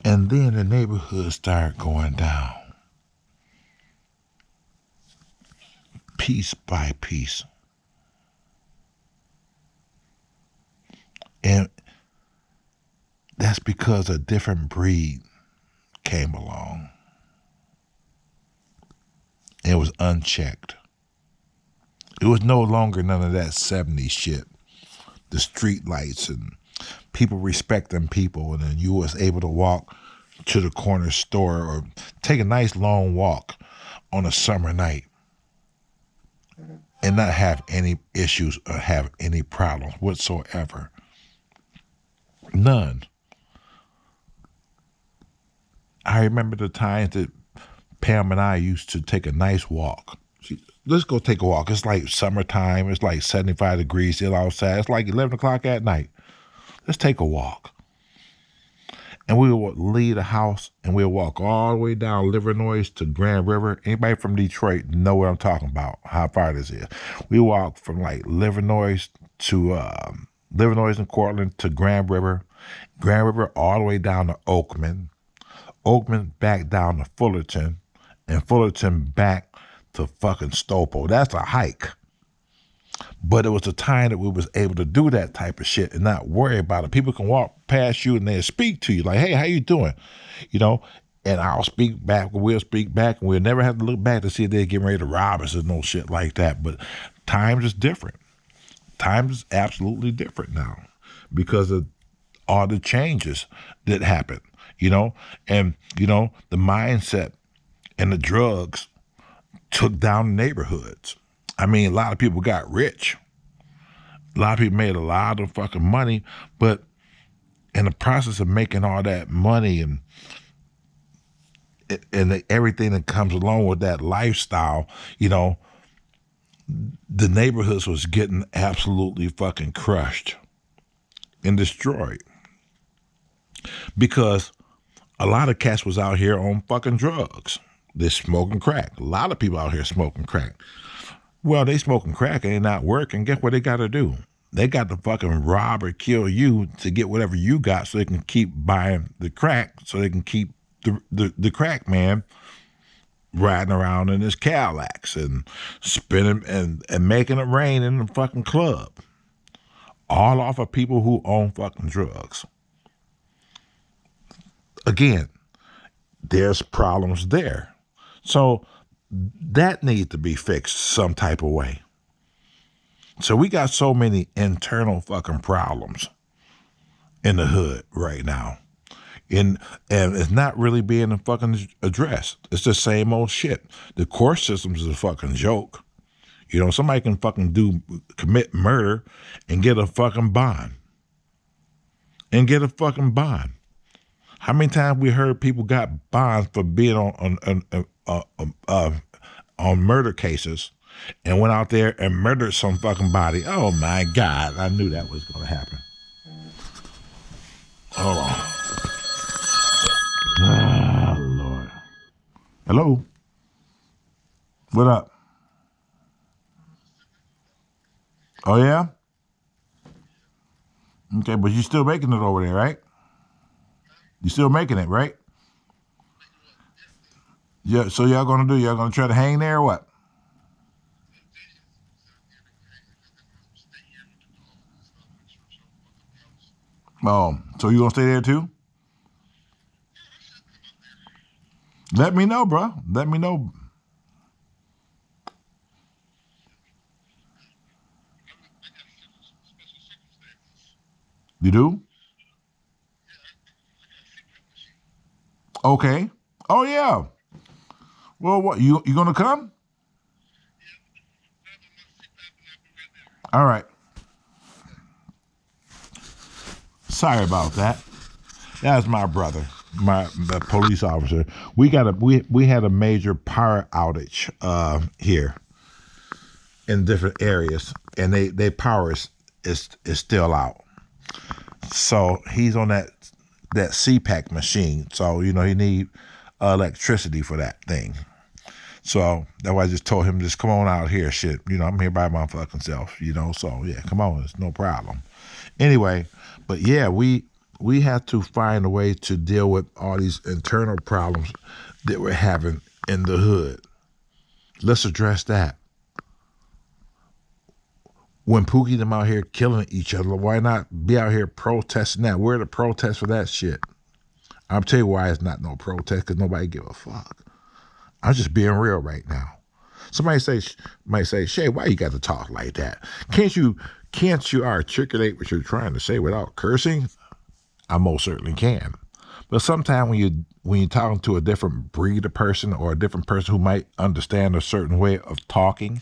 And then the neighborhood started going down, piece by piece. And that's because a different breed came along. It was unchecked. It was no longer none of that 70s shit. The street lights and people respecting people, and then you was able to walk to the corner store or take a nice long walk on a summer night and not have any issues or have any problems whatsoever. None. I remember the times that Pam and I used to take a nice walk. Let's go take a walk. It's like summertime. It's like 75 degrees still outside. It's like 11 o'clock at night. Let's take a walk. And we would leave the house and we'll walk all the way down Livernois to Grand River. Anybody from Detroit know what I'm talking about, how far this is. We walk from like Livernois to Livernois and Cortland to Grand River all the way down to Oakman back down to Fullerton, and Fullerton back to fucking Stopo. That's a hike. But it was a time that we was able to do that type of shit and not worry about it. People can walk past you and they'll speak to you like, hey, how you doing? You know, and I'll speak back, we'll speak back, and we'll never have to look back to see if they're getting ready to rob us or no shit like that. But times is different. Times is absolutely different now because of all the changes that happened, you know? And, you know, the mindset and the drugs took down the neighborhoods. I mean, a lot of people got rich. A lot of people made a lot of fucking money, but in the process of making all that money and everything that comes along with that lifestyle, you know, the neighborhoods was getting absolutely fucking crushed and destroyed because a lot of cats was out here on fucking drugs. They're smoking crack. A lot of people out here smoking crack. Well, they smoking crack and they not working. Guess what they got to do? They got to fucking rob or kill you to get whatever you got so they can keep buying the crack, so they can keep the crack man riding around in his Cadillacs and spinning and making it rain in the fucking club. All off of people who own fucking drugs. Again, there's problems there. So that needs to be fixed some type of way. So we got so many internal fucking problems in the hood right now. And it's not really being fucking addressed. It's the same old shit. The court systems is a fucking joke. You know, somebody can fucking commit murder and get a fucking bond. How many times we heard people got bonds for being on murder cases and went out there and murdered some fucking body? Oh my God, I knew that was going to happen. Hold on. Ah, Lord. Hello? What up? Oh, yeah? Okay, but you still making it over there, right? You still making it, right? Yeah, so y'all gonna try to hang there or what? Oh, so you gonna stay there too? Let me know, bro. Let me know. You do? Okay. Oh yeah. Well, what you gonna come? All right. Sorry about that. That's my brother, my police officer. We had a major power outage here in different areas, and they power is still out. So he's on that CPAC machine. So you know he need electricity for that thing. So that's why I just told him, just come on out here, shit. You know, I'm here by my fucking self, you know. So yeah, come on, it's no problem. Anyway, but yeah, we we have to find a way to deal with all these internal problems that we're having in the hood. Let's address that. When Pookie them out here killing each other, why not be out here protesting that? Where are the protests for that shit? I'll tell you why it's not no protest, because nobody give a fuck. I'm just being real right now. Somebody might say, Shea, why you got to talk like that? Can't you articulate what you're trying to say without cursing? I most certainly can. But sometimes when you're talking to a different breed of person or a different person who might understand a certain way of talking,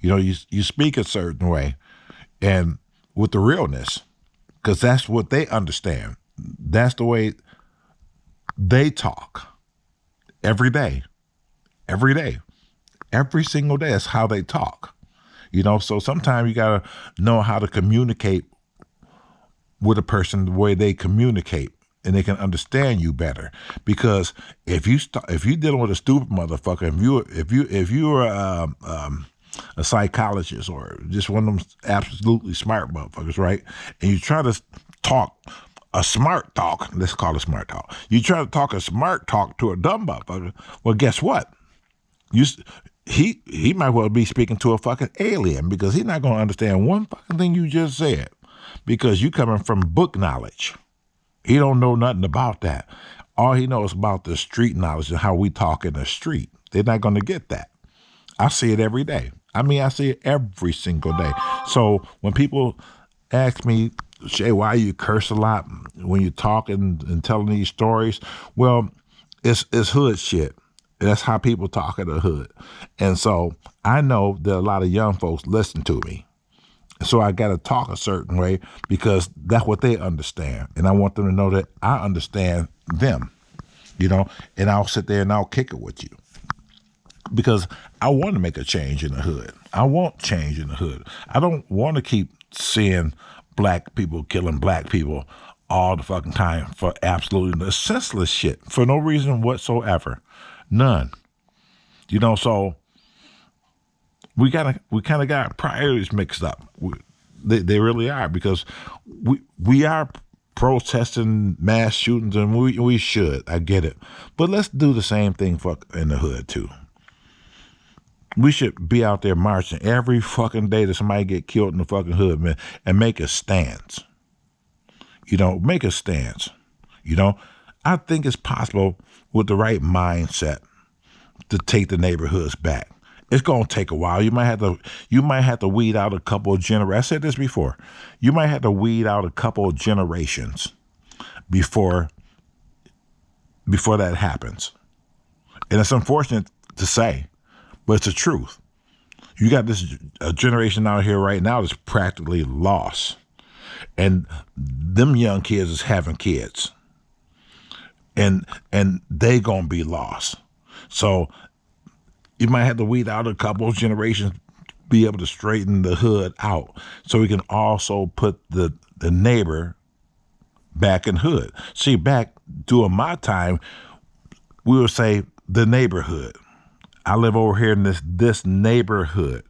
you speak a certain way and with the realness, because that's what they understand. That's the way they talk every day, every single day. That's how they talk, so sometimes you got to know how to communicate with a person the way they communicate, and they can understand you better. Because if you're dealing with a stupid motherfucker, if you're a psychologist or just one of them absolutely smart motherfuckers, right? And you try to talk a smart talk, let's call it smart talk. You try to talk a smart talk to a dumb motherfucker. Well, guess what? He might well be speaking to a fucking alien, because he's not going to understand one fucking thing you just said, because you coming from book knowledge. He don't know nothing about that. All he knows about the street knowledge and how we talk in the street. They're not going to get that. I see it every day. I see it every single day. So when people ask me, Shea, why you curse a lot when you talk and telling these stories? Well, it's hood shit. That's how people talk in the hood. And so I know that a lot of young folks listen to me. So I got to talk a certain way, because that's what they understand. And I want them to know that I understand them, and I'll sit there and I'll kick it with you, because I want to make a change in the hood. I want change in the hood. I don't want to keep seeing black people killing black people all the fucking time for absolutely senseless shit, for no reason whatsoever. None. So we kind of got priorities mixed up. They really are, because we are protesting mass shootings, and we should. I get it, but let's do the same thing in the hood too. We should be out there marching every fucking day that somebody get killed in the fucking hood, man, and make a stance. Make a stance. I think it's possible with the right mindset to take the neighborhoods back. It's gonna take a while. You might have to weed out a couple of generations. I said this before. You might have to weed out a couple of generations before that happens. And it's unfortunate to say, but it's the truth. You got a generation out here right now that's practically lost. And them young kids is having kids. And they gonna be lost. So you might have to weed out a couple of generations, be able to straighten the hood out, so we can also put the neighbor back in hood. See, back during my time, we would say the neighborhood. I live over here in this neighborhood.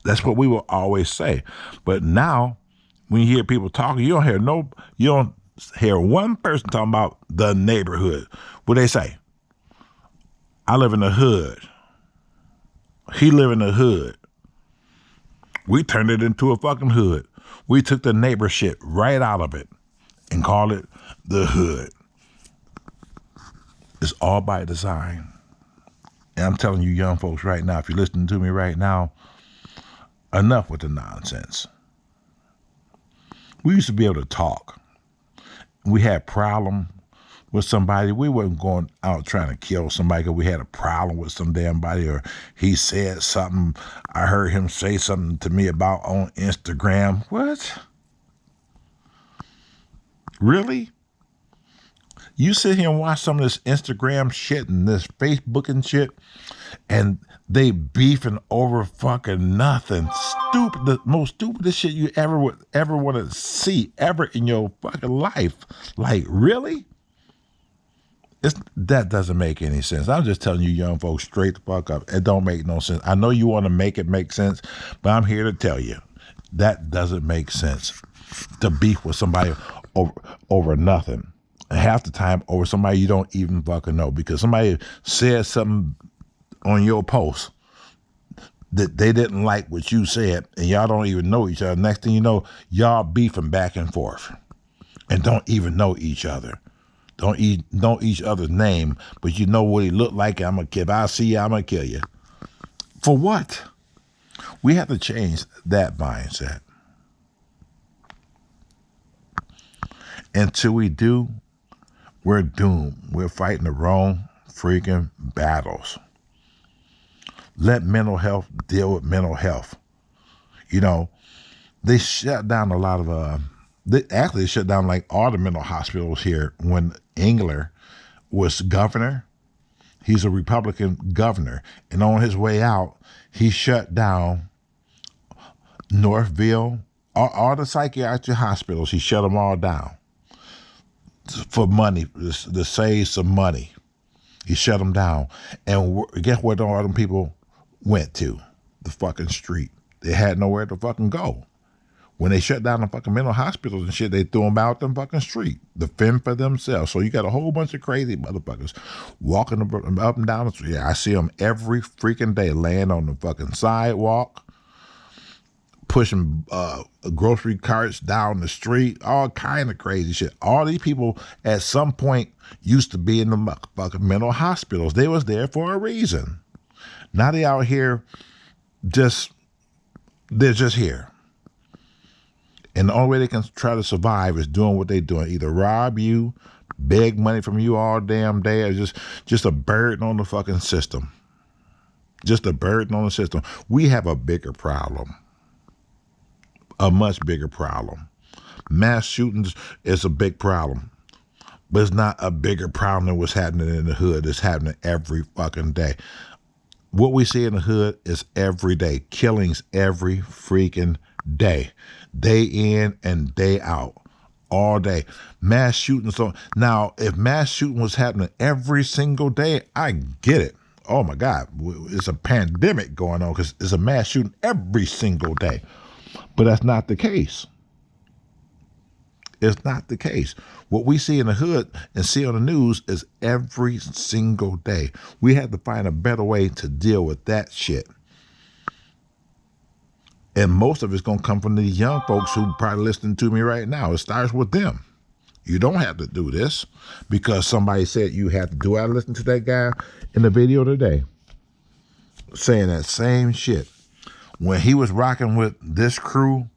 That's what we will always say. But now, when you hear people talking, you don't hear one person talking about the neighborhood. What they say? I live in the hood. He live in the hood. We turned it into a fucking hood. We took the neighbor shit right out of it and called it the hood. It's all by design. And I'm telling you young folks right now, if you're listening to me right now, enough with the nonsense. We used to be able to talk. We had problem with somebody. We wasn't going out trying to kill somebody because we had a problem with some damn body, or he said something. I heard him say something to me about on Instagram. What? Really? You sit here and watch some of this Instagram shit and this Facebook and shit, and they beefing over fucking nothing. Stupid, the most stupidest shit you ever want to see ever in your fucking life. Like, really? That doesn't make any sense. I'm just telling you young folks straight the fuck up. It don't make no sense. I know you want to make it make sense, but I'm here to tell you that doesn't make sense. To beef with somebody over over nothing. And half the time over somebody you don't even fucking know because somebody said something on your post that they didn't like what you said, and y'all don't even know each other. Next thing you know, y'all beefing back and forth and don't even know each other. Don't know each other's name, but you know what he looked like. I'm gonna kill. If I see you, I'm gonna kill you. For what? We have to change that mindset. Until we do, we're doomed. We're fighting the wrong freaking battles. Let mental health deal with mental health. You know, they shut down a lot of, they shut down like all the mental hospitals here when Engler was governor. He's a Republican governor. And on his way out, he shut down Northville, all the psychiatric hospitals. He shut them all down for money, to save some money. He shut them down. And guess where all them people went to? The fucking street. They had nowhere to fucking go. When they shut down the fucking mental hospitals and shit, they threw them out the fucking street to fend for themselves. So you got a whole bunch of crazy motherfuckers walking up and down the street. Yeah, I see them every freaking day laying on the fucking sidewalk, pushing grocery carts down the street, all kind of crazy shit. All these people at some point used to be in the fucking mental hospitals. They was there for a reason. Now they out here they're just here. And the only way they can try to survive is doing what they're doing. Either rob you, beg money from you all damn day, or just a burden on the fucking system. Just a burden on the system. We have a bigger problem. A much bigger problem. Mass shootings is a big problem. But it's not a bigger problem than what's happening in the hood. It's happening every fucking day. What we see in the hood is every day. Killings every freaking day. Day in and day out. All day. Mass shootings. So now, if mass shooting was happening every single day, I get it. Oh my God. It's a pandemic going on because it's a mass shooting every single day. But that's not the case. It's not the case. What we see in the hood and see on the news is every single day. We have to find a better way to deal with that shit. And most of it's going to come from these young folks who probably listening to me right now. It starts with them. You don't have to do this because somebody said you have to do it. I listened to that guy in the video today saying that same shit. When he was rocking with this crew,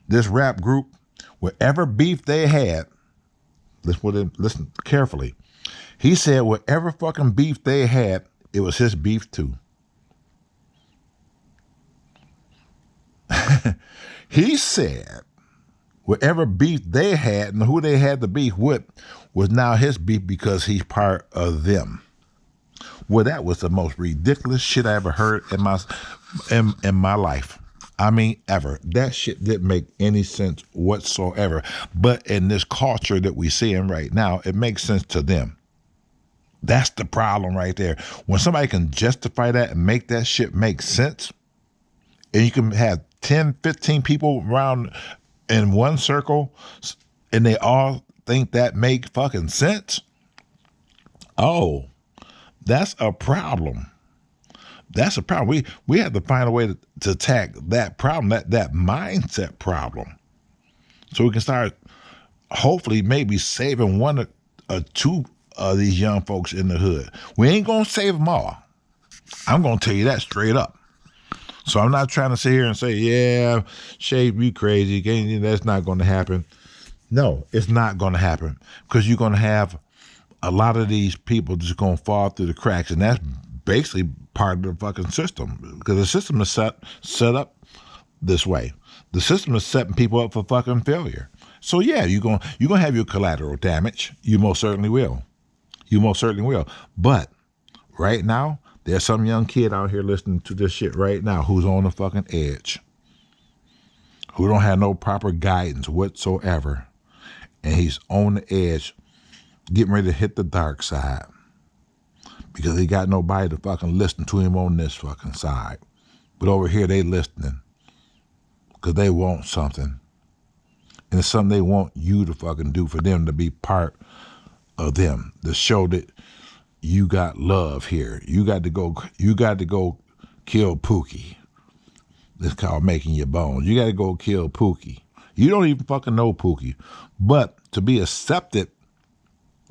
this rap group, whatever beef they had, listen carefully. He said whatever fucking beef they had, it was his beef too. He said whatever beef they had and who they had the beef with was now his beef because he's part of them. Well, that was the most ridiculous shit I ever heard in my life. I mean, ever. That shit didn't make any sense whatsoever. But in this culture that we see in right now, it makes sense to them. That's the problem right there. When somebody can justify that and make that shit make sense, and you can have 10, 15 people around in one circle, and they all think that make fucking sense, oh, that's a problem. That's a problem. We have to find a way to attack that problem, that mindset problem. So we can start hopefully maybe saving one or two of these young folks in the hood. We ain't going to save them all. I'm going to tell you that straight up. So I'm not trying to sit here and say, yeah, Shea, you crazy. That's not going to happen. No, it's not going to happen because you're going to have a lot of these people just going to fall through the cracks. And that's basically part of the fucking system because the system is set up this way. The system is setting people up for fucking failure. So yeah, you're gonna have your collateral damage. You most certainly will. You most certainly will. But right now, there's some young kid out here listening to this shit right now who's on the fucking edge, who don't have no proper guidance whatsoever, and he's on the edge, getting ready to hit the dark side. Because he got nobody to fucking listen to him on this fucking side. But over here, they listening. Because they want something. And it's something they want you to fucking do for them to be part of them, to show that you got love here. You got to go kill Pookie. It's called making your bones. You got to go kill Pookie. You don't even fucking know Pookie. But to be accepted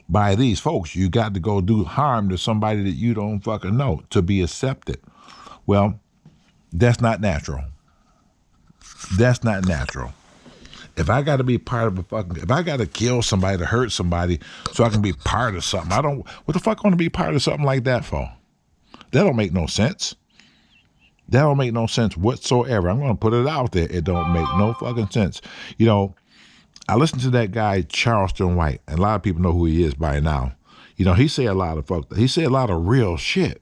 by these folks, you got to go do harm to somebody that you don't fucking know to be accepted. Well, that's not natural. That's not natural. If I got to be part of if I got to kill somebody to hurt somebody so I can be part of something, what the fuck I want to be part of something like that for? That don't make no sense. That don't make no sense whatsoever. I'm going to put it out there. It don't make no fucking sense. You know, I listened to that guy, Charleston White, and a lot of people know who he is by now. You know, he say a lot of real shit.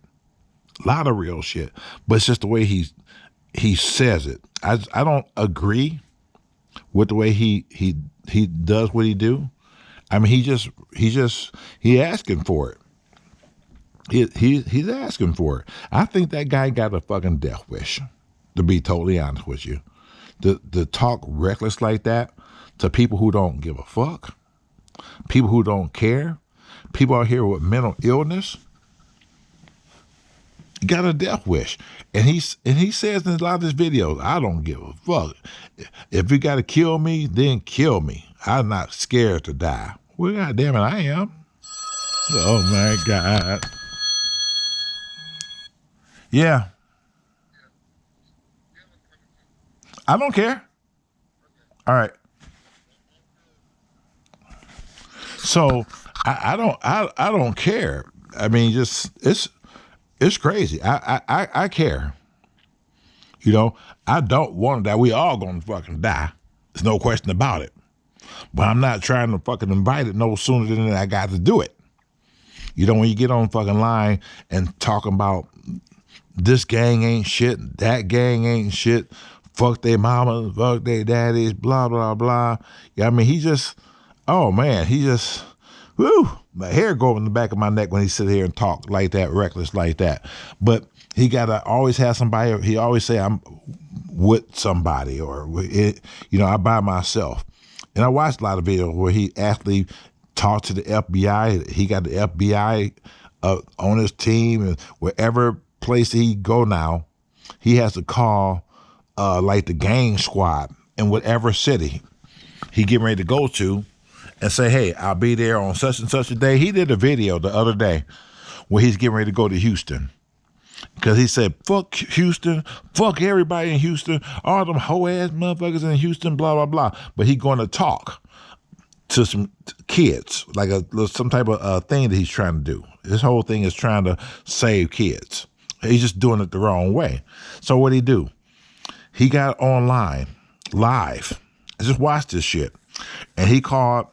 A lot of real shit. But it's just the way he says it. I don't agree with the way he does what he do. I mean, he asking for it. He's asking for it. I think that guy got a fucking death wish, to be totally honest with you. To talk reckless like that to people who don't give a fuck, people who don't care, people out here with mental illness, he got a death wish. And he says in a lot of his videos, I don't give a fuck. If you got to kill me, then kill me. I'm not scared to die. Well, goddamn it, I am. Oh my God. Yeah. I don't care. All right. So I don't care. I mean, just it's crazy. I care. You know, I don't want to die. We all gonna fucking die. There's no question about it. But I'm not trying to fucking invite it no sooner than I got to do it. You know, when you get on fucking line and talking about this gang ain't shit, that gang ain't shit, fuck their mama, fuck their daddies, blah, blah, blah. Yeah, I mean, woo, my hair go in the back of my neck when he sit here and talk like that, reckless like that. But he gotta always have somebody, he always say I'm with somebody or, I by myself. And I watched a lot of videos where he actually talked to the FBI. He got the FBI on his team, and wherever place he go now, he has to call like the gang squad in whatever city he getting ready to go to and say, hey, I'll be there on such and such a day. He did a video the other day where he's getting ready to go to Houston. Because he said, fuck Houston, fuck everybody in Houston, all them hoe-ass motherfuckers in Houston, blah, blah, blah. But he going to talk to some kids, like some type of thing that he's trying to do. His whole thing is trying to save kids. He's just doing it the wrong way. So what'd he do? He got online, live. I just watched this shit. And he called